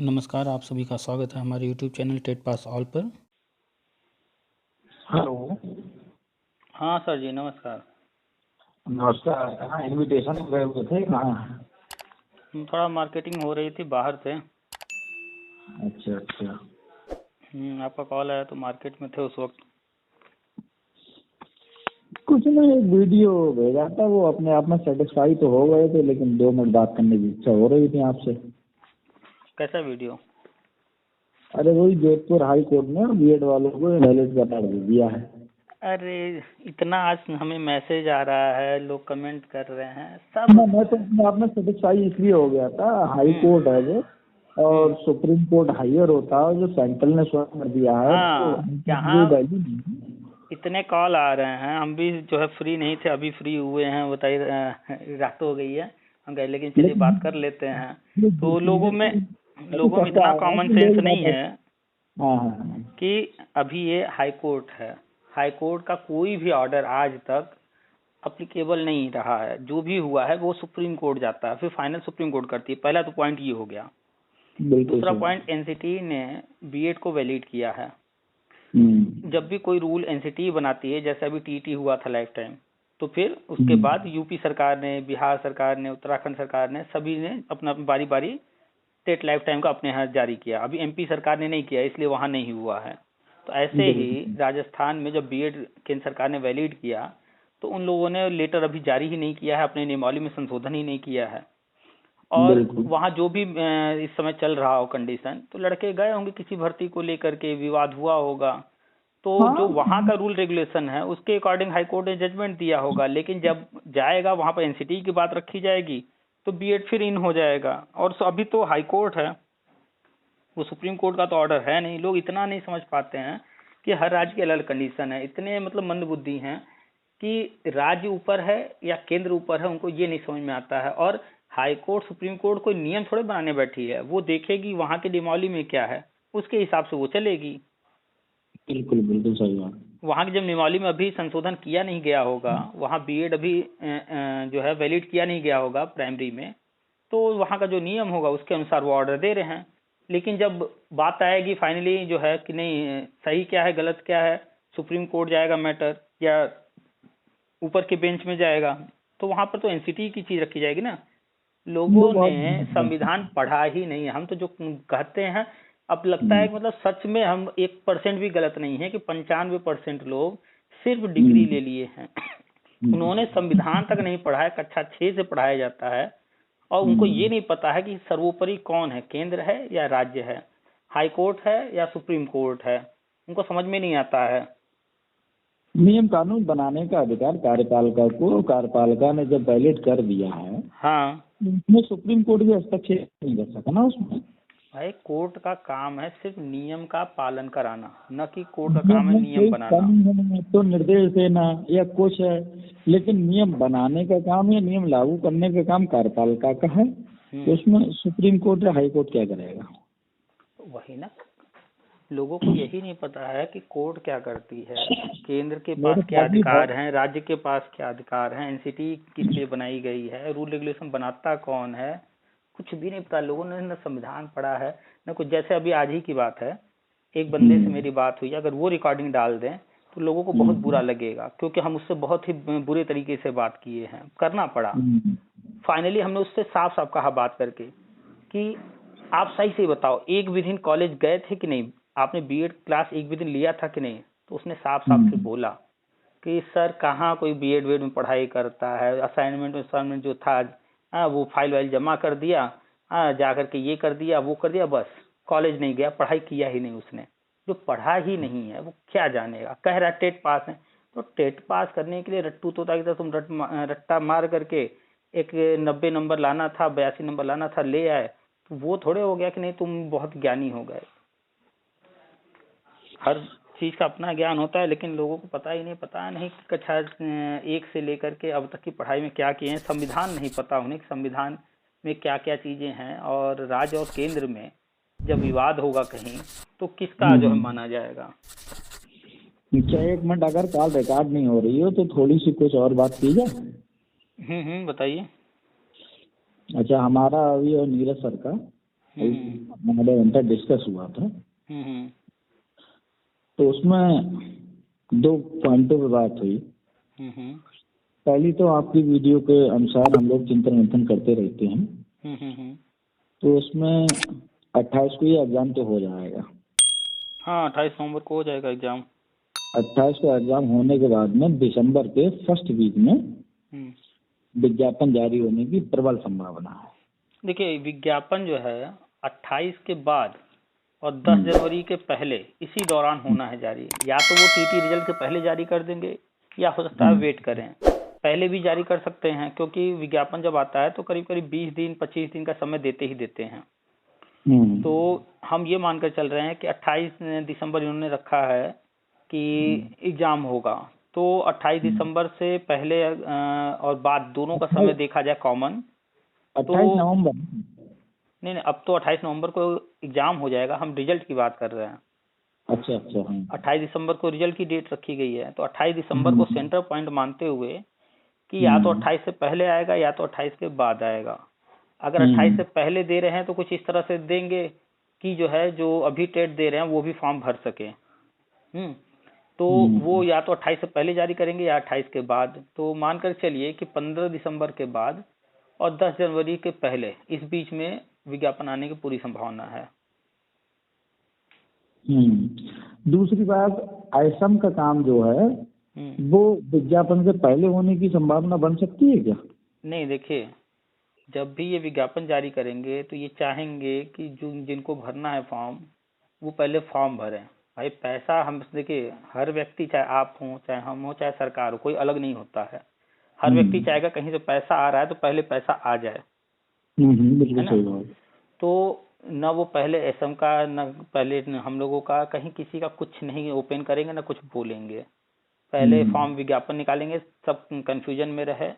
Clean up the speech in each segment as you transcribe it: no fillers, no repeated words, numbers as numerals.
नमस्कार, आप सभी का स्वागत है हमारे YouTube channel TET pass all पर। हेलो। हाँ सर जी, नमस्कार। नमस्कार। कहाँ इनविटेशन गए हुए थे कहाँ? थोड़ा मार्केटिंग हो रही थी बाहर से। अच्छा अच्छा। आपका कॉल आया तो मार्केट में थे उस वक्त। कुछ नहीं, एक वीडियो भेजा था, वो अपने आप में सेटिस्फाई तो हो गए थे, लेकिन 2 मिनट बात करने की इच्छा हो रही थी आपसे। कैसा वीडियो? अरे वही जोधपुर हाई कोर्ट ने बीएड वालों को इनवैलिड करार दे दिया है। अरे इतना आज हमें मैसेज आ रहा है, लोग कमेंट कर रहे हैं सब। मैं तो अपने आप में सेटिस्फाई इसलिए हो गया था, हाई कोर्ट है वो और सुप्रीम कोर्ट हायर होता है, जो सेंट्रल ने स्वयं कर दिया है तो हाँ, यहाँ वैल्यू नहीं। इतने कॉल आ रहे हैं, हम भी जो है फ्री नहीं थे, अभी फ्री हुए हैं। बताइए, रात हो गई है, हम कहे लेकिन चलिए बात कर लेते हैं। तो लोगों में इतना कॉमन सेंस नहीं है हाँ हाँ हाँ। कि अभी ये हाई कोर्ट है। हाई कोर्ट का कोई भी ऑर्डर आज तक अप्लीकेबल नहीं रहा है। जो भी हुआ है वो सुप्रीम कोर्ट जाता है, फिर फाइनल सुप्रीम कोर्ट करती है। पहला तो पॉइंट ये हो गया। दूसरा पॉइंट, एनसीटी ने बीएड को वैलिड किया है। जब भी कोई रूल एनसीटी बनाती है, जैसे अभी टीटी हुआ था लाइफ टाइम, तो फिर उसके बाद यूपी सरकार ने, बिहार सरकार ने, उत्तराखंड सरकार ने, सभी ने अपना बारी बारी टेट लाइफ टाइम का अपने यहाँ जारी किया। अभी एमपी सरकार ने नहीं किया, इसलिए वहां नहीं हुआ है। तो ऐसे ही राजस्थान में जब बीएड केंद्र सरकार ने वैलिड किया, तो उन लोगों ने लेटर अभी जारी ही नहीं किया है, अपने नियमावली में संशोधन ही नहीं किया है। और वहां जो भी इस समय चल रहा हो कंडीशन, तो लड़के गए होंगे किसी भर्ती को लेकर के, विवाद हुआ होगा, तो जो वहां का रूल रेगुलेशन है उसके अकॉर्डिंग हाई कोर्ट ने जजमेंट दिया होगा। लेकिन जब जाएगा वहां पर एनसीटी की बात रखी जाएगी, तो बीएड फिर इन हो जाएगा। और अभी तो हाई कोर्ट है, वो सुप्रीम कोर्ट का तो ऑर्डर है नहीं। लोग इतना नहीं समझ पाते हैं कि हर राज्य की अलग अलग कंडीशन है। इतने मतलब मंदबुद्धि हैं कि राज्य ऊपर है या केंद्र ऊपर है, उनको ये नहीं समझ में आता है। और हाई कोर्ट, सुप्रीम कोर्ट कोई नियम थोड़े बनाने बैठी है, वो देखेगी वहां के नियमावली में क्या है, उसके हिसाब से वो चलेगी। बिल्कुल बिल्कुल सही बात। वहां की जब नियमावली में अभी संशोधन किया नहीं गया होगा, वहां बीएड अभी जो है वैलिड किया नहीं गया होगा प्राइमरी में, तो वहां का जो नियम होगा उसके अनुसार वो ऑर्डर दे रहे हैं। लेकिन जब बात आएगी फाइनली जो है कि नहीं सही क्या है गलत क्या है, सुप्रीम कोर्ट जाएगा मैटर या ऊपर के बेंच में जाएगा, तो वहां पर तो एनसीटी की चीज रखी जाएगी ना। लोगों ने संविधान पढ़ा ही नहीं है। हम तो जो कहते हैं, अब लगता है कि मतलब सच में हम 1% भी गलत नहीं है कि 95% लोग सिर्फ डिग्री ले लिए हैं। उन्होंने संविधान तक नहीं पढ़ा है, कक्षा 6 से पढ़ाया जाता है। और उनको ये नहीं पता है कि सर्वोपरि कौन है, केंद्र है या राज्य है, हाई कोर्ट है या सुप्रीम कोर्ट है। उनको समझ में नहीं आता है। नियम कानून बनाने का अधिकार कार्यपालिका को, कार्यपालिका ने जब वैलिड कर दिया है, हाँ, उसमें सुप्रीम कोर्ट भी हस्तक्षेप नहीं कर सका ना उसमें। भाई कोर्ट का काम है सिर्फ नियम का पालन कराना, न कि कोर्ट का काम है नियम बनाना। तो निर्देश देना या कुछ है, लेकिन नियम बनाने का काम या नियम लागू करने का काम कार्यपालिका का है। तो उसमें सुप्रीम कोर्ट या हाई कोर्ट क्या करेगा? वही ना, लोगों को यही नहीं पता है कि कोर्ट क्या करती है, केंद्र के पास क्या अधिकार हैं, राज्य के पास क्या अधिकार हैं, एनसीटी किस लिए बनाई गई है, रूल रेगुलेशन बनाता कौन है, कुछ भी नहीं पता। लोगों ने न संविधान पढ़ा है न कुछ। जैसे अभी आज ही की बात है, एक बंदे से मेरी बात हुई, अगर वो रिकॉर्डिंग डाल दें तो लोगों को बहुत बुरा लगेगा, क्योंकि हम उससे बहुत ही बुरे तरीके से बात किए हैं, करना पड़ा। फाइनली हमने उससे साफ साफ कहा बात करके कि आप सही से बताओ, एक भी दिन कॉलेज गए थे कि नहीं, आपने बीएड क्लास एक भी दिन लिया था कि नहीं। तो उसने साफ साफ फिर बोला कि सर कहाँ कोई बीएड वेड में पढ़ाई करता है, असाइनमेंट जो था वो फाइल वाइल जमा कर दिया, जा करके ये कर दिया वो कर दिया, बस कॉलेज नहीं गया, पढ़ाई किया ही नहीं उसने। जो पढ़ा ही नहीं है वो क्या जानेगा। कह रहा टेट पास है, तो टेट पास करने के लिए रट्टू तोता की तरह तुम रट्टा मार करके एक 90 नंबर लाना था, 82 नंबर लाना था, ले आए, तो वो थोड़े हो गया कि नहीं तुम बहुत ज्ञानी हो गए। हर चीज का अपना ज्ञान होता है, लेकिन लोगों को पता ही नहीं। पता नहीं कि कक्षा 1 से लेकर के अब तक की पढ़ाई में क्या किए हैं, संविधान नहीं पता उन्हें संविधान में क्या क्या चीजें हैं। और राज्य और केंद्र में जब विवाद होगा कहीं, तो किसका जो है माना जाएगा। क्या 1 मिनट, अगर कॉल रिकॉर्ड नहीं हो रही हो तो थोड़ी सी कुछ और बात की जाए? बताइए। अच्छा, हमारा अभी और नीरज सर का आधा घंटा डिस्कस हुआ था। तो उसमें 2 पॉइंटों पे बात हुई। पहली तो आपकी वीडियो के अनुसार हम लोग चिंतन मंथन करते रहते हैं। तो उसमें 28 को ये एग्जाम तो हो जाएगा। हाँ, 28 नवंबर को हो जाएगा एग्जाम। 28 को एग्जाम होने के बाद में दिसंबर के फर्स्ट वीक में विज्ञापन जारी होने की प्रबल संभावना है। देखिए, विज्ञापन जो है 28 के बाद और 10 जनवरी के पहले इसी दौरान होना है जारी। या तो वो टीटी रिजल्ट के पहले जारी कर देंगे, या हो सकता है वेट करें, पहले भी जारी कर सकते हैं, क्योंकि विज्ञापन जब आता है तो करीब करीब 20 दिन 25 दिन का समय देते ही देते हैं। तो हम ये मानकर चल रहे हैं कि 28 दिसंबर इन्होंने रखा है कि एग्जाम होगा, तो 28 दिसंबर से पहले और बाद दोनों का समय देखा जाए कॉमन। 28 नवंबर नहीं, अब तो 28 नवंबर को एग्जाम हो जाएगा, हम रिजल्ट की बात कर रहे हैं। अच्छा। 28 दिसंबर को रिजल्ट की डेट रखी गई है, तो 28 दिसंबर को सेंटर पॉइंट मानते हुए कि या तो 28 से पहले आएगा या तो 28 के बाद आएगा। अगर 28 से पहले दे रहे हैं तो कुछ इस तरह से देंगे कि जो है जो अभी टेट दे रहे हैं वो भी फॉर्म भर सके। तो वो या तो 28 से पहले जारी करेंगे या 28 के बाद। तो मानकर चलिए कि 15 दिसंबर के बाद और 10 जनवरी के पहले इस बीच में विज्ञापन आने की पूरी संभावना है। दूसरी बात, आईएसएम का काम जो है वो विज्ञापन से पहले होने की संभावना बन सकती है क्या? नहीं, देखिए, जब भी ये विज्ञापन जारी करेंगे तो ये चाहेंगे कि जो जिनको भरना है फॉर्म वो पहले फॉर्म भरें। भाई पैसा, हम देखिए, हर व्यक्ति, चाहे आप हो चाहे हम हो चाहे सरकार हो, कोई अलग नहीं होता है। हर व्यक्ति चाहेगा कहीं से पैसा आ रहा है तो पहले पैसा आ जाए, है ना? तो न वो पहले एसएम का, न पहले हम लोगों का, कहीं किसी का कुछ नहीं ओपन करेंगे, न कुछ बोलेंगे। पहले फॉर्म विज्ञापन निकालेंगे, सब कंफ्यूजन में रहे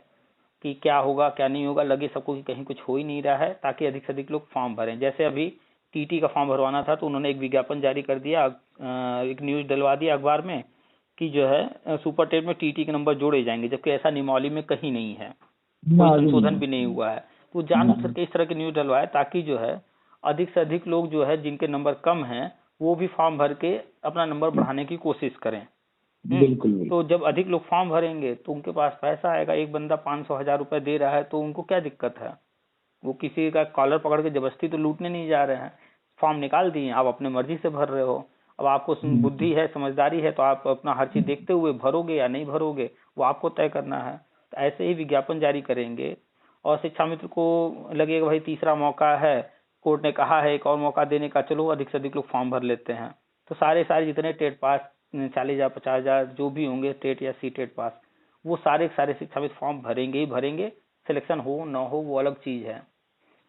कि क्या होगा क्या नहीं होगा, लगे सबको कि कहीं कुछ हो ही नहीं रहा है, ताकि अधिक से अधिक लोग फॉर्म भरें। जैसे अभी टीटी का फॉर्म भरवाना था तो उन्होंने एक विज्ञापन जारी कर दिया, एक न्यूज डलवा दिया अखबार में कि जो है सुपर टेट में टीटी के नंबर जोड़े जाएंगे, जबकि ऐसा नियमावली में कहीं नहीं है, कोई संशोधन भी नहीं हुआ है। तो जानबूझ के इस तरह की न्यूज डलवाए ताकि जो है अधिक से अधिक लोग जो है जिनके नंबर कम हैं वो भी फॉर्म भर के अपना नंबर बढ़ाने की कोशिश करें। बिल्कुल। तो जब अधिक लोग फॉर्म भरेंगे तो उनके पास पैसा आएगा। एक बंदा 500-1000 रुपए दे रहा है तो उनको क्या दिक्कत है? वो किसी का कॉलर पकड़ के जबरदस्ती तो लूटने नहीं जा रहे हैं। फॉर्म निकाल दिए, आप अपने मर्जी से भर रहे हो। अब आपको बुद्धि है, समझदारी है, तो आप अपना हर चीज देखते हुए भरोगे या नहीं भरोगे वो आपको तय करना है। तो ऐसे ही विज्ञापन जारी करेंगे और शिक्षा मित्र को लगेगा भाई तीसरा मौका है, कोर्ट ने कहा है एक और मौका देने का, चलो अधिक से अधिक लोग फॉर्म भर लेते हैं। तो सारे जितने टेट पास 40,000 50,000 जो भी होंगे टेट या सी टेट पास, वो सारे शिक्षा मित्र फॉर्म भरेंगे ही भरेंगे। सिलेक्शन हो ना हो वो अलग चीज है।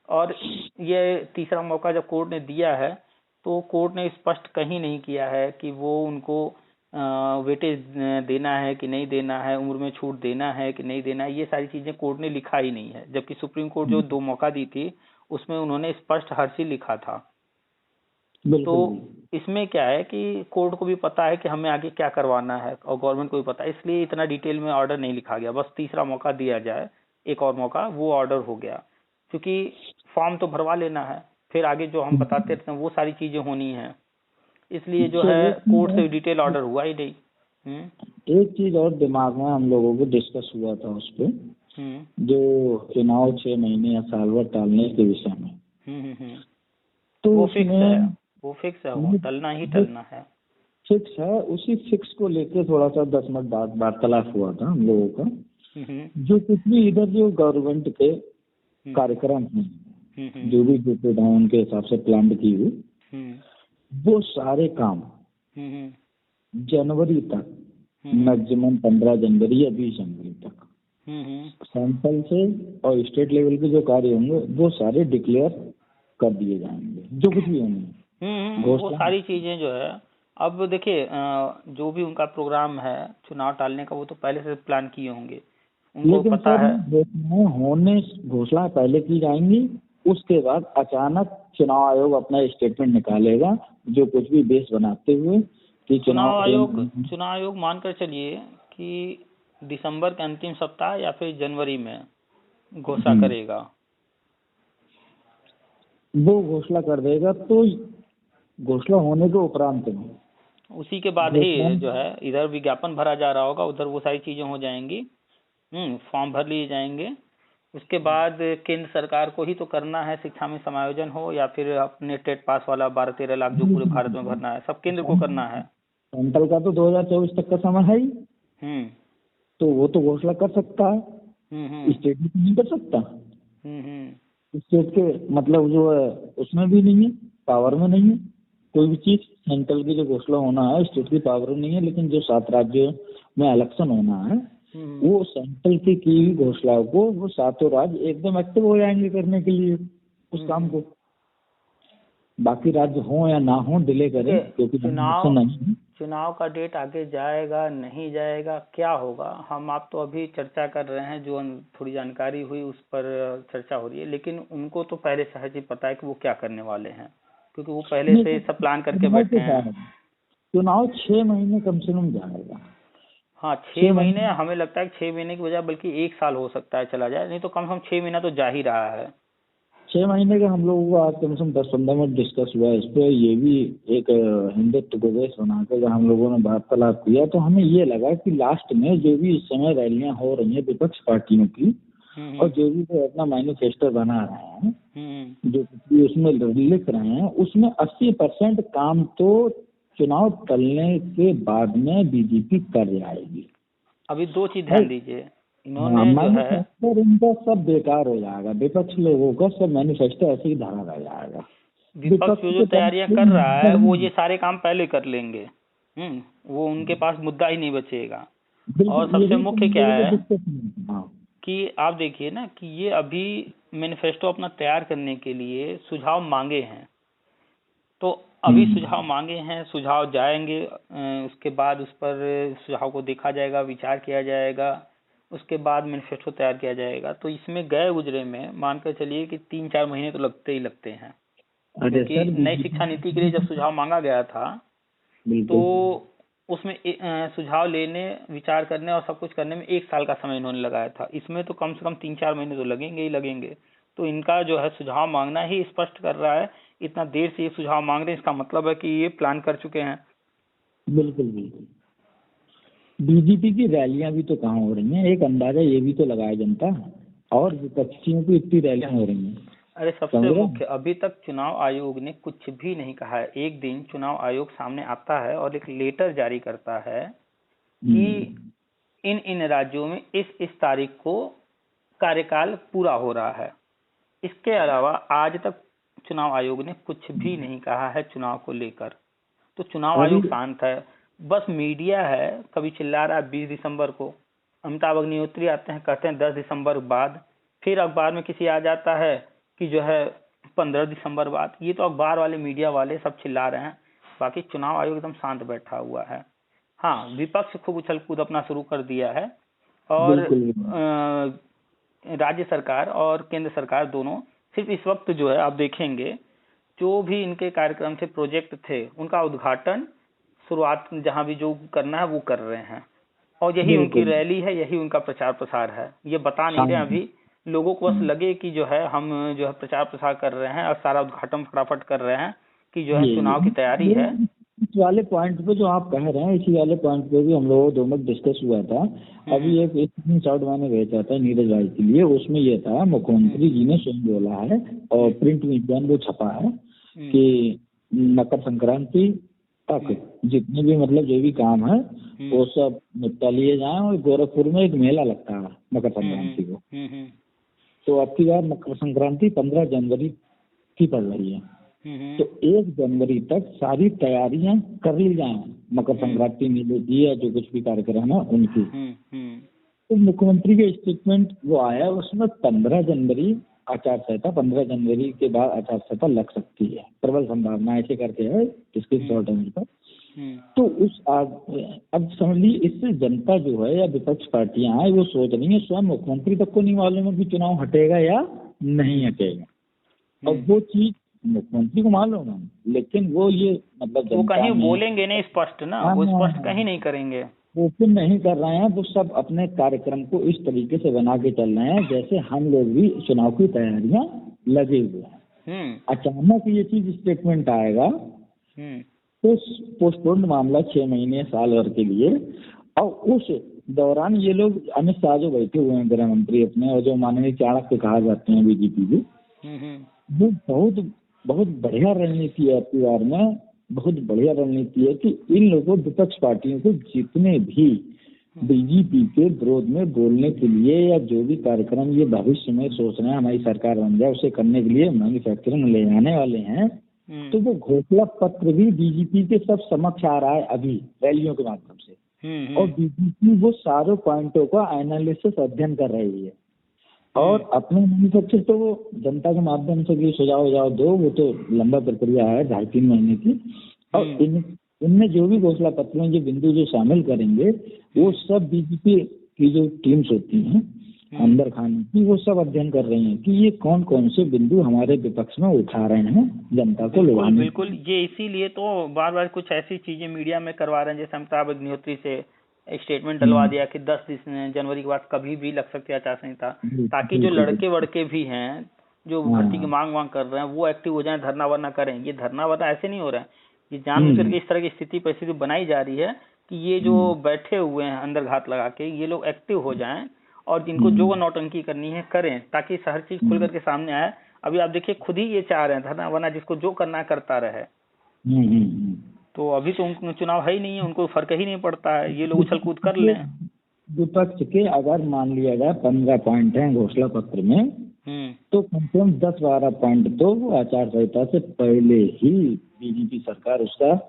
और ये तीसरा मौका जब कोर्ट ने दिया है तो कोर्ट ने स्पष्ट कहीं नहीं किया है कि वो उनको वेटेज देना है कि नहीं देना है, उम्र में छूट देना है कि नहीं देना है, ये सारी चीजें कोर्ट ने लिखा ही नहीं है। जबकि सुप्रीम कोर्ट जो 2 मौका दी थी उसमें उन्होंने स्पष्ट हर चीज लिखा था। तो इसमें क्या है कि कोर्ट को भी पता है कि हमें आगे क्या करवाना है और गवर्नमेंट को भी पता है, इसलिए इतना डिटेल में ऑर्डर नहीं लिखा गया। बस तीसरा मौका दिया जाए, एक और मौका, वो ऑर्डर हो गया। क्योंकि फॉर्म तो भरवा लेना है, फिर आगे जो हम बताते रहते हैं वो सारी चीजें होनी है, इसलिए जो है कोर्ट से डिटेल ऑर्डर हुआ ही नहीं। एक चीज और दिमाग में हम लोगों को डिस्कस हुआ था उस पे, जो चुनाव 6 महीने या साल भर टालने के विषय में। तो वो फिक्स है, वो टलना ही टलना है। फिक्स है, उसी फिक्स को लेके थोड़ा सा 10 मिनट बाद वार्तालाप हुआ था हम लोगों का। जो कुछ भी इधर जो गवर्नमेंट के कार्यक्रम हैं, जो भी उनके हिसाब से प्लान की हुई, वो सारे काम जनवरी तक, मैक्सिमम 15 जनवरी या 20 जनवरी तक सेंट्रल से और स्टेट लेवल के जो कार्य होंगे वो सारे डिक्लेयर कर दिए जाएंगे, जो कुछ भी होंगे। वो सारी चीजें जो है, अब देखिए जो भी उनका प्रोग्राम है चुनाव टालने का वो तो पहले से प्लान किए होंगे, उनको पता है। होने घोषणा पहले की जाएंगी, उसके बाद अचानक चुनाव आयोग अपना स्टेटमेंट निकालेगा, जो कुछ भी बेस बनाते हुए कि चुनाव आयोग मानकर चलिए कि दिसंबर के अंतिम सप्ताह या फिर जनवरी में घोषणा करेगा। वो घोषणा कर देगा, तो घोषणा होने के उपरांत में उसी के बाद ही जो है इधर विज्ञापन भरा जा रहा होगा, उधर वो सारी चीजें हो जाएंगी, फॉर्म भर लिए जाएंगे। उसके बाद केंद्र सरकार को ही तो करना है, शिक्षा में समायोजन हो या फिर अपने टेट पास वाला 12-13 लाख जो पूरे भारत में भरना है, सब केंद्र को करना है। सेंट्रल का तो 2024 तक का समय है ही, तो वो तो घोषणा कर सकता है, स्टेट भी नहीं कर सकता। स्टेट के मतलब जो है उसमें भी नहीं है, पावर में नहीं है कोई भी चीज। सेंट्रल की जो घोषणा होना है स्टेट की पावर में नहीं है, लेकिन जो 7 राज्यों में इलेक्शन होना है वो सेंट्रल की घोषणा को वो 7 राज्य एकदम एक्टिव हो जाएंगे करने के लिए उस काम को। बाकी राज्य हो या ना हो डिले करें, क्योंकि चुनाव का डेट आगे जाएगा नहीं जाएगा क्या होगा, हम आप तो अभी चर्चा कर रहे हैं, जो थोड़ी जानकारी हुई उस पर चर्चा हो रही है, लेकिन उनको तो पहले सहज ही पता है कि वो क्या करने वाले हैं, क्योंकि वो पहले से सब प्लान करके बैठे हैं। चुनाव 6 महीने कम से कम जाएगा। हाँ 6 महीने, हमें लगता है 6 महीने की बजाय बल्कि 1 साल हो सकता है चला जाए, नहीं तो कम से कम 6 महीना तो जा ही रहा है। 6 महीने का हम लोगों को आज कम से कम 10-15 मिनट डिस्कस हुआ है इस पर। ये भी एक हिंदुत्व को बेस बनाकर जब हम लोगों ने वार्तालाप किया तो हमें ये लगा कि लास्ट में जो भी इस समय रैलियां हो रही हैं विपक्ष पार्टियों की और जो भी वो अपना मैनिफेस्टो बना रहे हैं, जो भी उसमें लिख रहे हैं, उसमें 80% काम तो चुनाव टलने के बाद में बीजेपी कर जाएगी। अभी 2 चीज ध्यान दीजिए, इन्होंने जो है इनका सब बेकार हो जाएगा, विपक्ष लोगों का सब मैनिफेस्टो ऐसे ही धरा रह जाएगा। विपक्ष जो तैयारियां कर रहा है वो ये सारे काम पहले कर लेंगे, वो उनके पास मुद्दा ही नहीं बचेगा। और सबसे मुख्य क्या है कि आप देखिए ना कि ये अभी मैनिफेस्टो अपना तैयार करने के लिए सुझाव मांगे हैं, तो अभी सुझाव मांगे हैं, सुझाव जाएंगे, उसके बाद उस पर सुझाव को देखा जाएगा, विचार किया जाएगा, उसके बाद मैनिफेस्टो तैयार किया जाएगा। तो इसमें गए गुजरे में मानकर चलिए कि 3-4 महीने तो लगते ही लगते हैं, क्योंकि नई शिक्षा नीति के लिए जब सुझाव मांगा गया था तो उसमें सुझाव लेने, विचार करने और सब कुछ करने में 1 साल का समय इन्होंने लगाया था। इसमें तो कम से कम 3-4 महीने तो लगेंगे ही लगेंगे। तो इनका जो है सुझाव मांगना ही स्पष्ट कर रहा है, इतना देर से ये सुझाव मांग रहे हैं, इसका मतलब है कि ये प्लान कर चुके हैं। बिल्कुल बिल्कुल। बीजेपी की रैलियां भी तो कहाँ हो रही हैं, एक अंदाजा ये भी तो लगाए जनता, और विपक्षियों की इतनी रैलियां हो रही हैं। अरे सबसे मुख्य, अभी तक चुनाव आयोग ने कुछ भी नहीं कहा है। एक दिन चुनाव आयोग सामने आता है और एक लेटर जारी करता है कि इन राज्यों में इस तारीख को कार्यकाल पूरा हो रहा है। इसके अलावा आज तक चुनाव आयोग ने कुछ भी नहीं कहा है चुनाव को लेकर। तो चुनाव आयोग शांत है, बस मीडिया है कभी चिल्ला रहा है 20 दिसंबर को, अमिताभ अग्निहोत्री आते हैं कहते हैं 10 दिसंबर बाद, फिर अखबार में किसी आ जाता है कि जो है 15 दिसंबर बाद। ये तो अखबार वाले, मीडिया वाले सब चिल्ला रहे हैं, बाकी चुनाव आयोग एकदम शांत बैठा हुआ है। हाँ, विपक्ष खूब उछल कूद अपना शुरू कर दिया है, और राज्य सरकार और केंद्र सरकार दोनों सिर्फ इस वक्त जो है आप देखेंगे जो भी इनके कार्यक्रम थे, प्रोजेक्ट थे, उनका उद्घाटन शुरुआत जहां भी जो करना है वो कर रहे हैं, और यही उनकी रैली है, यही उनका प्रचार प्रसार है। ये बता नहीं रहे अभी लोगों को, बस लगे कि जो है हम जो है प्रचार प्रसार कर रहे हैं और सारा उद्घाटन फटाफट कर रहे हैं कि जो है चुनाव की तैयारी है। इस वाले पॉइंट पे जो आप कह रहे हैं, इसी वाले पॉइंट पे भी हम लोगों दो मिनट डिस्कस हुआ था। अभी एक स्क्रीनशॉट मैंने भेजा था नीरज भाई के लिए, उसमें ये था मुख्यमंत्री जी ने स्वयं बोला है और प्रिंट मीडिया में वो छपा है कि मकर संक्रांति तक जितने भी मतलब जो भी काम है वो सब निपटा लिए जाए, और गोरखपुर में एक मेला लगता है मकर संक्रांति को, तो अब की बार मकर संक्रांति 15 जनवरी की पड़ रही है, तो 1 जनवरी तक सारी तैयारियां कर ली जाए मकर संक्रांति मेले की या जो कुछ भी कार्यक्रम है उनकी। तो मुख्यमंत्री के स्टेटमेंट वो आया, उसमें 15 जनवरी आचार संहिता, 15 जनवरी के बाद आचार संहिता लग सकती है, प्रबल संभावना ऐसे करके है इसकी शॉर्ट एंड पर। तो उस अब समझ ली, इससे जनता जो है या विपक्ष पार्टियां हैं वो सोच रही है, स्वयं मुख्यमंत्री तक को नहीं मालूम है कि चुनाव हटेगा या नहीं हटेगा, और वो चीज मुख्यमंत्री को मालूम है, लेकिन वो ये मतलब वो कहीं बोलेंगे नहीं स्पष्ट ना, वो स्पष्ट कहीं नहीं करेंगे, वो फिर नहीं कर रहे हैं। वो सब अपने कार्यक्रम को इस तरीके से बना के चल रहे हैं जैसे हम लोग भी चुनाव की तैयारियां लगे हुए हैं। अचानक ये चीज स्टेटमेंट आएगा तो पोस्टपोन्ड मामला 6 महीने साल भर के लिए, और उस दौरान ये लोग अमित शाह जो बैठे हुए हैं गृह मंत्री अपने, और जो माननीय चाणक्य कहा जाते हैं बीजेपी के, वो बहुत बहुत बढ़िया रणनीति है आपकी बार में, बहुत बढ़िया रणनीति है कि इन लोगों विपक्ष पार्टियों को जितने भी बीजेपी के विरोध में बोलने के लिए या जो भी कार्यक्रम ये भविष्य में सोच रहे हैं हमारी सरकार बन जाए उसे करने के लिए मैन्युफैक्चरिंग ले जाने वाले हैं, तो वो घोषणा पत्र भी बीजेपी के सब समक्ष आ रहा है अभी रैलियों के माध्यम से, और बीजेपी वो सारे पॉइंटों का एनालिसिस अध्ययन कर रही है, और अपने मैन्युफैक्चर तो वो जनता के माध्यम से भी सुझाव दो, वो तो लंबा प्रक्रिया है 2.5-3 महीने की, और इनमें जो भी घोषणा पत्र में जो बिंदु जो शामिल करेंगे वो सब बीजेपी की जो टीम्स होती हैं अंदर खाने की, वो सब अध्ययन कर रही हैं कि ये कौन कौन से बिंदु हमारे विपक्ष में उठा रहे हैं जनता को लुभाने। बिल्कुल, ये इसीलिए तो बार बार कुछ ऐसी चीजें मीडिया में करवा रहे हैं, जैसे अमिताभ अग्निहोत्री से स्टेटमेंट डलवा दिया कि 10 जनवरी के बाद कभी भी लग सकती है आचार संहिता, ताकि जो लड़के वड़के भी हैं जो भर्ती की मांग कर रहे हैं वो एक्टिव हो जाएं, धरना वरना करें। ये धरना वरना ऐसे नहीं हो रहा है, ये जानबूझ के इस तरह की स्थिति परिस्थिति बनाई जा रही है कि ये जो बैठे हुए हैं अंदर घात लगा के, ये लोग एक्टिव हो जाएं और जिनको जो नौटंकी करनी है करें, ताकि हर चीज खुल करके सामने आए। अभी आप देखिए खुद ही ये चाह रहे हैं धरना वरना जिसको जो करना है करता रहे। तो अभी तो उनको चुनाव है ही नहीं है, उनको फर्क ही नहीं पड़ता है, ये लोग उछल कूद कर लें। विपक्ष के अगर मान लिया जाए 15 पॉइंट हैं घोषणा पत्र में, तो कम से कम 10-12 पॉइंट तो आचार संहिता से पहले ही बीजेपी सरकार उसका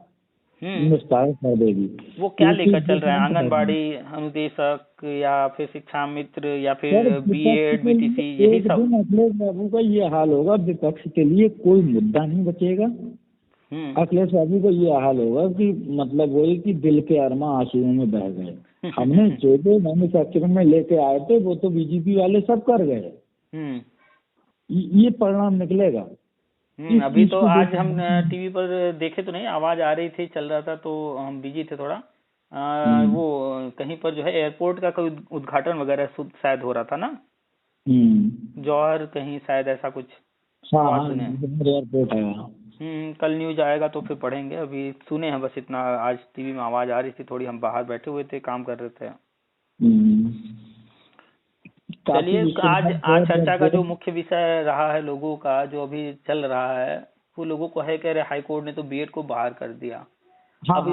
निस्तारण कर देगी। वो क्या लेकर चल रहे हैं, आंगनबाड़ी अनुदेशक या फिर शिक्षा मित्र या फिर बीएड बीटीसी, यही सब। अखिलेश बाबू का ये हाल होगा, विपक्ष के लिए कोई मुद्दा नहीं बचेगा। अखिलेश बाबू का ये हाल होगा कि मतलब वही कि दिल के अरमा आंसुओं में बह गए। हमने जो मैन्युफैक्चरिंग में लेके आए थे वो तो बीजेपी वाले सब कर गए, ये परिणाम निकलेगा। अभी तो आज हम टीवी पर देखे तो नहीं, आवाज आ रही थी, चल रहा था तो हम बिजी थे थोड़ा। वो कहीं पर जो है एयरपोर्ट का कोई उद्घाटन वगैरह शायद हो रहा था ना, जौहर कहीं शायद ऐसा कुछ एयरपोर्ट है। कल न्यूज आएगा तो फिर पढ़ेंगे, अभी सुने हैं बस इतना। आज टीवी में आवाज आ रही थी थोड़ी, हम बाहर बैठे हुए थे, काम कर रहे थे। चलिए, आज चर्चा का जो मुख्य विषय रहा है लोगों का, जो अभी चल रहा है, वो लोगों को है कह रहे हाई कोर्ट ने तो बीएड को बाहर कर दिया। अब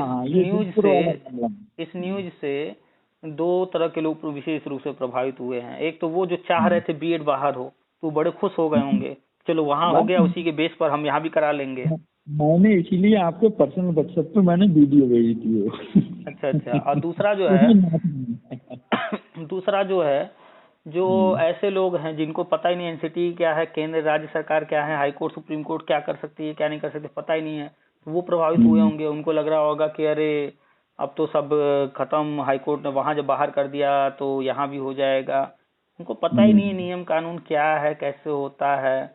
इस न्यूज से 2 तरह के लोग विशेष रूप से प्रभावित हुए हैं। एक तो वो जो चाह रहे थे बीएड बाहर हो, तो बड़े खुश हो गए होंगे, चलो वहाँ हो गया, उसी के बेस पर हम यहाँ भी करा लेंगे। मैंने इसीलिए आपके पर्सनल व्हाट्सएप पे मैंने वीडियो भेजी थी। अच्छा। और दूसरा जो है जो ऐसे लोग हैं जिनको पता ही नहीं एनसीटी क्या है, केंद्र राज्य सरकार क्या है, हाई कोर्ट सुप्रीम कोर्ट क्या कर सकती है क्या नहीं कर सकती, पता ही नहीं है, तो वो प्रभावित हुए होंगे। उनको लग रहा होगा कि अरे अब तो सब खत्म, हाई कोर्ट ने वहां जब बाहर कर दिया तो यहाँ भी हो जाएगा। उनको पता ही नहीं है नियम कानून क्या है, कैसे होता है,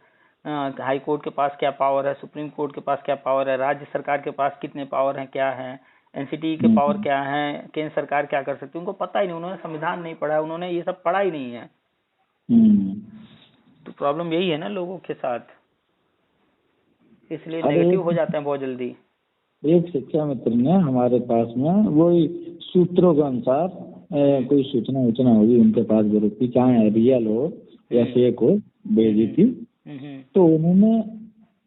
हाई कोर्ट के पास क्या पावर है, सुप्रीम कोर्ट के पास क्या पावर है, राज्य सरकार के पास कितने पावर हैं, क्या है, एनसीटी के पावर क्या है, केंद्र सरकार क्या कर सकती है, उनको पता ही नहीं। उन्होंने संविधान नहीं पढ़ा, उन्होंने ये सब पढ़ा ही नहीं है। तो प्रॉब्लम यही है ना लोगों के साथ, इसलिए नेगेटिव हो जाते हैं बहुत जल्दी। एक शिक्षा मित्र ने हमारे पास में वही सूत्रों के अनुसार कोई सूचना होगी उनके पास ग्रुप की, चाहे रियल हो या फेक हो, भेजी थी। तो उन्होंने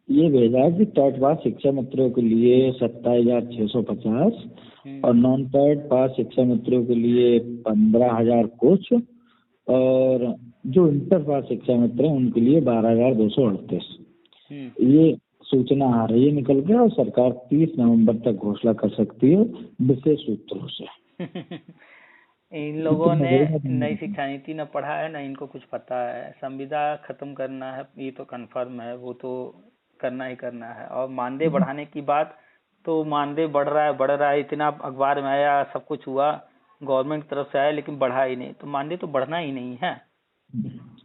ये भेजा कि टेट पास शिक्षा मित्रों के लिए 27,650 और नॉन टेट पास शिक्षा मित्रों के लिए 15,000 कुछ, और जो इंटर पास शिक्षा मित्र हैं उनके लिए 12,238। ये सूचना आ रही है निकल के, और सरकार 30 नवंबर तक घोषणा कर सकती है विशेष सूत्रों से। इन लोगों ने नई शिक्षा नीति न पढ़ा है, न इनको कुछ पता है। संविदा खत्म करना है ये तो कन्फर्म है, वो तो करना ही करना है। और मानदेय बढ़ाने की बात, तो मानदेय बढ़ रहा है, इतना अखबार में आया, सब कुछ हुआ, गवर्नमेंट की तरफ से आया, लेकिन बढ़ा ही नहीं। तो मानदेय तो बढ़ना ही नहीं है।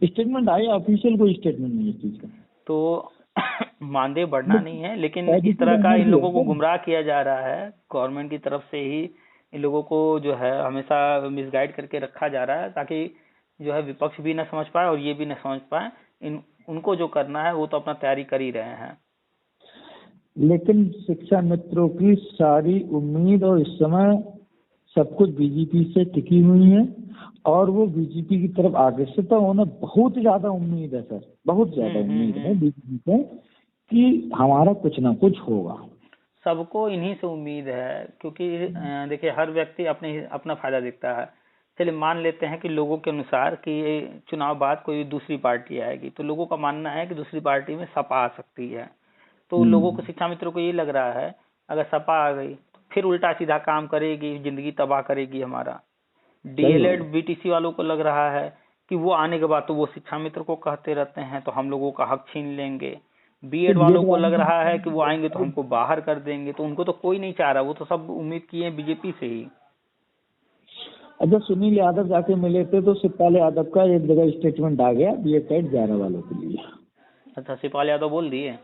स्टेटमेंट आया, ऑफिशियल कोई स्टेटमेंट नहीं है इस चीज का। तो मानदेय बढ़ना नहीं है, लेकिन इस तरह का इन लोगों को गुमराह किया जा रहा है गवर्नमेंट की तरफ से ही। इन लोगों को जो है हमेशा मिसगाइड करके रखा जा रहा है, ताकि जो है विपक्ष भी ना समझ पाए और ये भी ना समझ पाए। उनको जो करना है वो तो अपना तैयारी कर ही रहे हैं। लेकिन शिक्षा मित्रों की सारी उम्मीद और इस समय सब कुछ बीजेपी से टिकी हुई है और वो बीजेपी की तरफ आकर्षित है। उन्हें बहुत ज्यादा उम्मीद है सर, बहुत ज्यादा उम्मीद है बीजेपी से कि हमारा कुछ ना कुछ होगा। सबको इन्हीं से उम्मीद है, क्योंकि देखिए हर व्यक्ति अपना फायदा देखता है। चलिए मान लेते हैं कि लोगों के अनुसार कि चुनाव बाद कोई दूसरी पार्टी आएगी, तो लोगों का मानना है कि दूसरी पार्टी में सपा आ सकती है। तो लोगों को, शिक्षा मित्रों को ये लग रहा है अगर सपा आ गई तो फिर उल्टा सीधा काम करेगी, जिंदगी तबाह करेगी हमारा। डीएलएड बीटीसी वालों को लग रहा है कि वो आने के बाद तो वो शिक्षा मित्र को कहते रहते हैं तो हम लोगों का हक छीन लेंगे। बीएड वालों को लग रहा है कि वो आएंगे तो हमको बाहर कर देंगे। तो उनको तो कोई नहीं चाह रहा, वो तो सब उम्मीद किए बीजेपी से ही। जब सुनील यादव जाके मिले थे तो शिवपाल यादव का एक जगह स्टेटमेंट आ गया बीएड साइड 11 वालों के लिए। अच्छा, शिवपाल यादव बोल दिए?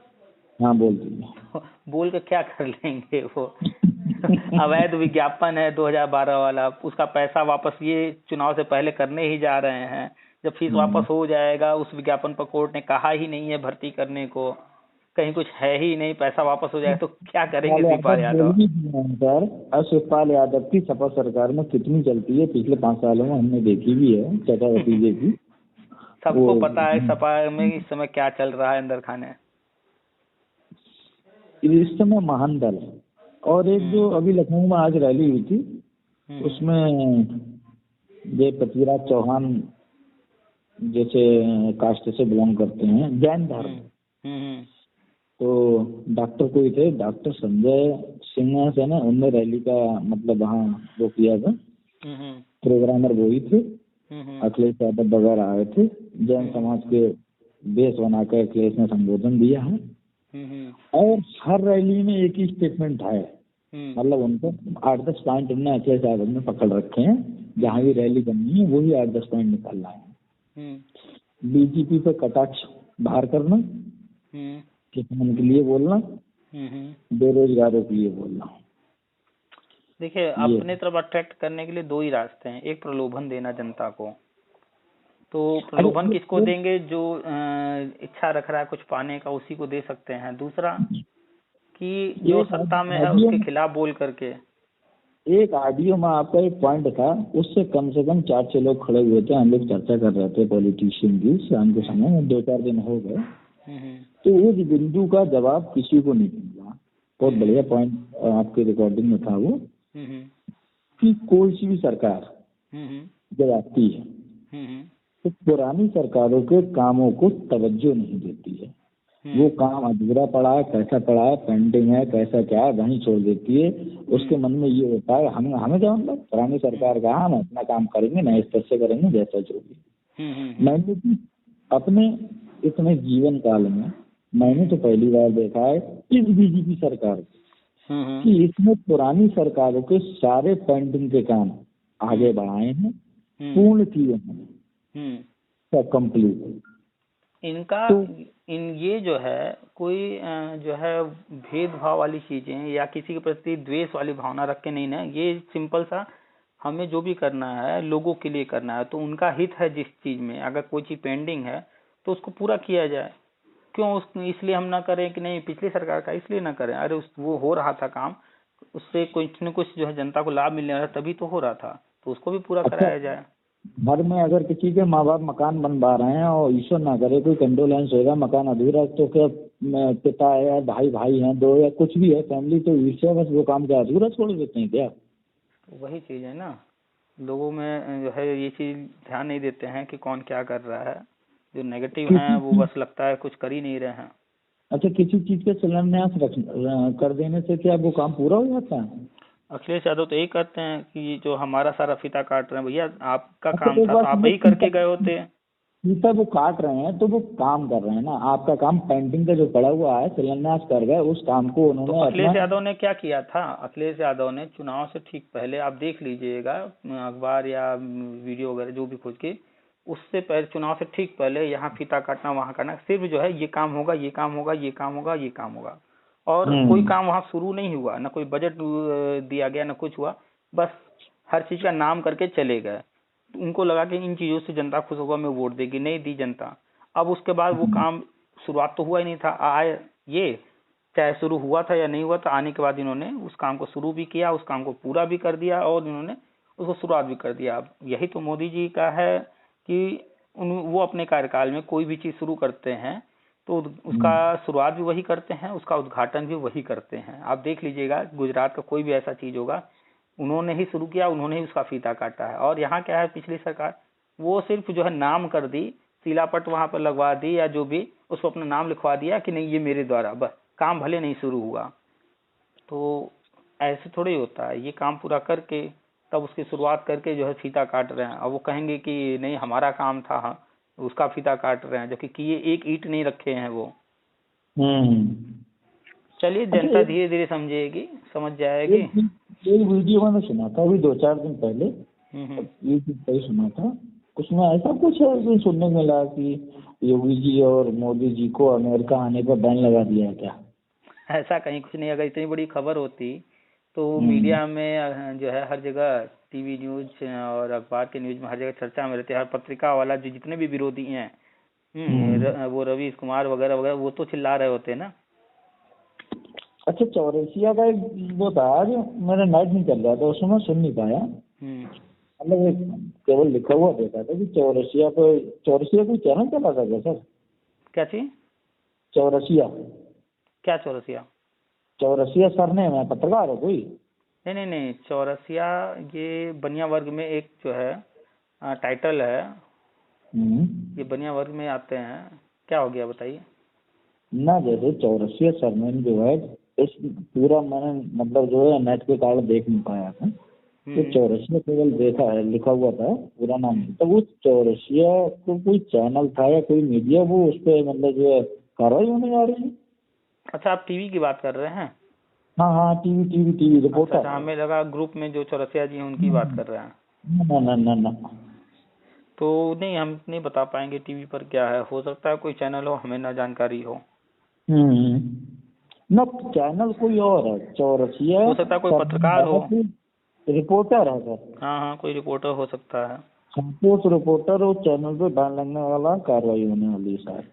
हाँ बोल दिए। बोल के क्या कर लेंगे वो? अवैध विज्ञापन है 2012 वाला, उसका पैसा वापस ये चुनाव से पहले करने ही जा रहे हैं। जब फीस वापस हो जाएगा, उस विज्ञापन पर कोर्ट ने कहा ही नहीं है भर्ती करने को, कहीं कुछ है ही नहीं, पैसा वापस हो जाए तो क्या करेंगे शिवपाल यादव? सर और शिवपाल यादव की सपा सरकार में कितनी चलती है पिछले 5 सालों में, हमने देखी भी है चाचा भतीजे की। सबको पता है सपा में इस समय क्या चल रहा है अंदर खाने। इस समय महान दल है। और एक जो अभी लखनऊ में आज रैली हुई थी उसमें ये पृथ्वीराज चौहान जैसे कास्ट से बिलोंग करते हैं, जैन धर्म, तो डॉक्टर कोई थे, डॉक्टर संजय सिंह से ना, उनने रैली का मतलब वहाँ वो किया था, प्रोग्रामर वो ही थे। अखिलेश यादव वगैरह आए थे, जैन समाज के बेस बनाकर अखिलेश ने संबोधन दिया है। और हर रैली में एक ही स्टेटमेंट है, मतलब उनको 8-10 पॉइंट उन्होंने अखिलेश यादव ने पकड़ रखे हैं, जहाँ भी रैली करनी है वही 8-10 पॉइंट निकालना है। बीजेपी पे कटाक्ष बाहर करना, किसान के लिए बोलना, बेरोजगारों के लिए बोलना। देखिए अपने तरफ अट्रैक्ट करने के लिए 2 ही रास्ते हैं। एक प्रलोभन देना जनता को, तो प्रलोभन किसको देंगे? जो इच्छा रख रहा है कुछ पाने का उसी को दे सकते हैं। दूसरा कि जो सत्ता में है उसके खिलाफ बोल करके। एक ऑडियो में आपका एक पॉइंट था, उससे कम से कम 4-6 लोग खड़े हुए थे, हम लोग चर्चा कर रहे थे पॉलिटिशियन की, शाम के समय 2-4 दिन हो गए, तो उस बिंदु का जवाब किसी को नहीं मिला। बहुत बढ़िया पॉइंट आपके रिकॉर्डिंग में था वो, कि कोई सी भी सरकार जब आती है तो पुरानी सरकारों के कामों को तवज्जो नहीं देती है। वो काम अधूरा पड़ा है, कैसा पड़ा है, पेंडिंग है, कैसा क्या है, वहीं छोड़ देती है। उसके मन में ये होता है हमें क्या मतलब, पुरानी सरकार का हम अपना काम करेंगे, नए स्तर से करेंगे, जैसा जो भी। मैंने अपने इतने जीवन काल में मैंने तो पहली बार देखा है इस बीजेपी सरकार कि इसमें पुरानी सरकारों के सारे पेंडिंग के काम आगे बढ़ाए हैं, पूर्ण किए हैं, सब कंप्लीट। इनका ये जो है कोई जो है भेदभाव वाली चीजें या किसी के प्रति द्वेष वाली भावना रख के नहीं ना, ये सिंपल सा हमें जो भी करना है लोगों के लिए करना है। तो उनका हित है जिस चीज में, अगर कोई चीज पेंडिंग है तो उसको पूरा किया जाए। क्यों इसलिए हम ना करें कि नहीं पिछली सरकार का इसलिए ना करें, अरे वो हो रहा था काम, उससे कुछ न कुछ जो है जनता को लाभ मिलने वाला तभी तो हो रहा था, तो उसको भी पूरा कराया जाए। घर में अगर किसी के माँ बाप मकान बनवा रहे हैं और ईश्वर ना करे कोई कंडोलेंस होगा, मकान अधूरा, तो क्या पिता है या भाई हैं 2 या कुछ भी है फैमिली, तो ईश्वर बस वो काम क्या अधूरा छोड़ देते हैं क्या? वही चीज है ना, लोगों में जो है ये चीज ध्यान नहीं देते हैं कि कौन क्या कर रहा है। जो नेगेटिव हैं वो बस लगता है कुछ कर ही नहीं रहे हैं। अच्छा, किसी चीज के शिलान्यास कर देने से क्या वो काम पूरा हो जाता है? अखिलेश यादव तो यही कहते हैं कि जो हमारा सारा फीता काट रहे हैं, भैया आपका काम था तो आप ही करके गए होते। फीता वो काट रहे हैं तो वो काम कर रहे हैं ना, आपका काम पेंडिंग का जो पड़ा हुआ है शिलान्यास कर गए, उस काम को उन्होंने। तो अखिलेश यादव ने क्या किया था? अखिलेश यादव ने चुनाव से ठीक पहले, आप देख लीजिएगा अखबार या वीडियो वगैरह जो भी खोज के, उससे पहले चुनाव से ठीक पहले यहाँ फीता काटना वहाँ काटना, सिर्फ जो है ये काम होगा, ये काम होगा, ये काम होगा, ये काम होगा, और कोई काम वहाँ शुरू नहीं हुआ, ना कोई बजट दिया गया, ना कुछ हुआ, बस हर चीज का नाम करके चले गए। उनको लगा कि इन चीजों से जनता खुश होगा, मैं वोट देगी, नहीं दी जनता। अब उसके बाद वो काम शुरुआत तो हुआ ही नहीं था, आए ये चाहे शुरू हुआ था या नहीं हुआ था, आने के बाद इन्होंने उस काम को शुरू भी किया, उस काम को पूरा भी कर दिया और इन्होंने उसको शुरुआत भी कर दिया। अब यही तो मोदी जी का है कि वो अपने कार्यकाल में कोई भी चीज शुरू करते हैं तो उसका शुरुआत भी वही करते हैं, उसका उद्घाटन भी वही करते हैं। आप देख लीजिएगा गुजरात का कोई भी ऐसा चीज होगा, उन्होंने ही शुरू किया, उन्होंने ही उसका फीता काटा है। और यहाँ क्या है, पिछली सरकार वो सिर्फ जो है नाम कर दी, शिलापट वहां पर लगवा दी या जो भी, उसको अपना नाम लिखवा दिया कि नहीं ये मेरे द्वारा, बस काम भले नहीं शुरू हुआ। तो ऐसे थोड़ी होता है, ये काम पूरा करके तब उसकी शुरुआत करके जो है फीता काट रहे हैं। अब वो कहेंगे कि नहीं हमारा काम था, हाँ, उसका फीता काट रहे हैं, जो कि ये एक ईंट नहीं रखे हैं वो। चलिए जनता धीरे धीरे समझेगी, समझ जाएगी। एक वीडियो मैंने सुना था अभी 2-4 दिन पहले, यूट्यूब पर ही सुना था, उसमें ऐसा कुछ है जो सुनने में मिला कि योगी जी और मोदी जी को अमेरिका आने पर बैन लगा दिया है क्या? ऐसा कहीं कुछ नहीं। अगर इतनी बड़ी खबर होती तो मीडिया में जो है हर जगह, टीवी न्यूज और अखबार के न्यूज में हर जगह चर्चा में रहती है। हर पत्रिका वाला जो जितने भी विरोधी हैं, वो रवीश कुमार वगैरह वगैरह, वो तो चिल्ला रहे होते ना। अच्छा, चौरसिया का एक वो था जो मेरा नेट नहीं चल रहा था, उसमें मैं सुन नहीं पाया। मतलब केवल लिखा हुआ देखा था कि चौरसिया कोई चैनल चला था क्या सर? क्या चीज? चौरसिया? क्या चौरसिया? चौरसिया सरनेम है, पत्रकार है कोई? नहीं, चौरसिया ये बनिया वर्ग में एक जो है टाइटल है, ये बनिया वर्ग में आते हैं। क्या हो गया बताइए ना? जैसे चौरसिया सरनेम जो है, इस पूरा मैंने मतलब जो है नेट पे कारण देख नहीं पाया था, तो चौरसिया केवल देखा है, लिखा हुआ था पूरा नाम। तो वो चौरसिया को कोई चैनल था या कोई मीडिया, वो उस पर मतलब जो है कार्रवाई होने जा रही है? अच्छा, आप टीवी की बात कर रहे हैं? हाँ, टीवी रिपोर्टर। अच्छा, हमें लगा ग्रुप में जो चौरसिया जी हैं उनकी बात कर रहे हैं। ना। तो नहीं, हम नहीं बता पाएंगे टीवी पर क्या है, हो सकता है कोई चैनल हो, हमें ना जानकारी हो। ना चैनल कोई और है, चौरसिया हो सकता है कोई पत्रकार हो, रिपोर्टर है सर। हाँ, कोई रिपोर्टर हो सकता है। उस रिपोर्टर और चैनल पे बैन लगने वाला कार्रवाई होने वाली है सर।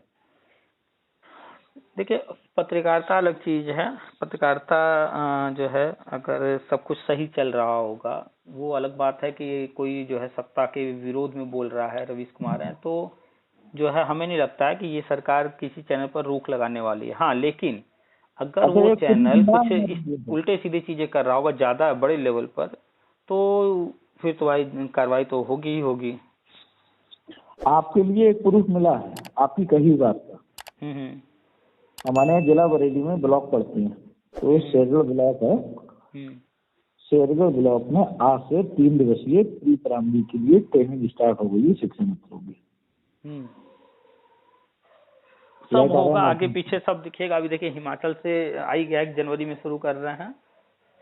देखिए, पत्रकारिता अलग चीज है। पत्रकारिता जो है, अगर सब कुछ सही चल रहा होगा, वो अलग बात है कि कोई जो है सत्ता के विरोध में बोल रहा है, रवीश कुमार है, तो जो है हमें नहीं लगता है कि ये सरकार किसी चैनल पर रोक लगाने वाली है। हाँ, लेकिन अगर वो चैनल कुछ उल्टे सीधे चीजें कर रहा होगा ज्यादा बड़े लेवल पर, तो फिर तो भाई कार्रवाई तो होगी ही होगी। आपके लिए एक प्रूफ मिला है आपकी कही बात का। हमारे यहाँ जिला बरेली में ब्लॉक पड़ते हैं, तो शेरगढ़ ब्लॉक है। शेरगढ़ ब्लॉक में आज से 3 दिवसीय प्री प्राइमरी के लिए ट्रेनिंग स्टार्ट हो गई है शिक्षा मित्रों की। सब होगा, आगे पीछे सब दिखेगा। अभी देखिए हिमाचल से आई गया, 1 जनवरी में शुरू कर रहे हैं,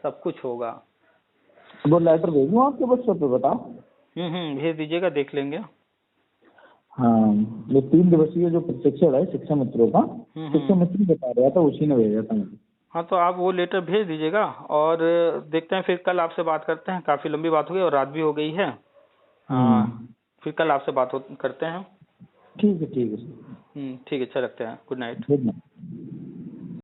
सब कुछ होगा। वो लेटर भेजूँ आपके व्हाट्सएप पे, बताओ? भेज दीजिएगा, देख लेंगे। हाँ, ये 3 दिवसीय जो प्रशिक्षण है शिक्षा मित्रों का, शिक्षा मित्र बता रहा था, उसी ने भेजा था मुझे। हाँ, तो आप वो लेटर भेज दीजिएगा और देखते हैं, फिर कल आपसे बात करते हैं। काफी लंबी बात हो गई और रात भी हो गई है। फिर कल आपसे बात करते हैं। ठीक है। ठीक है, अच्छा, रखते हैं। Good night. Good night.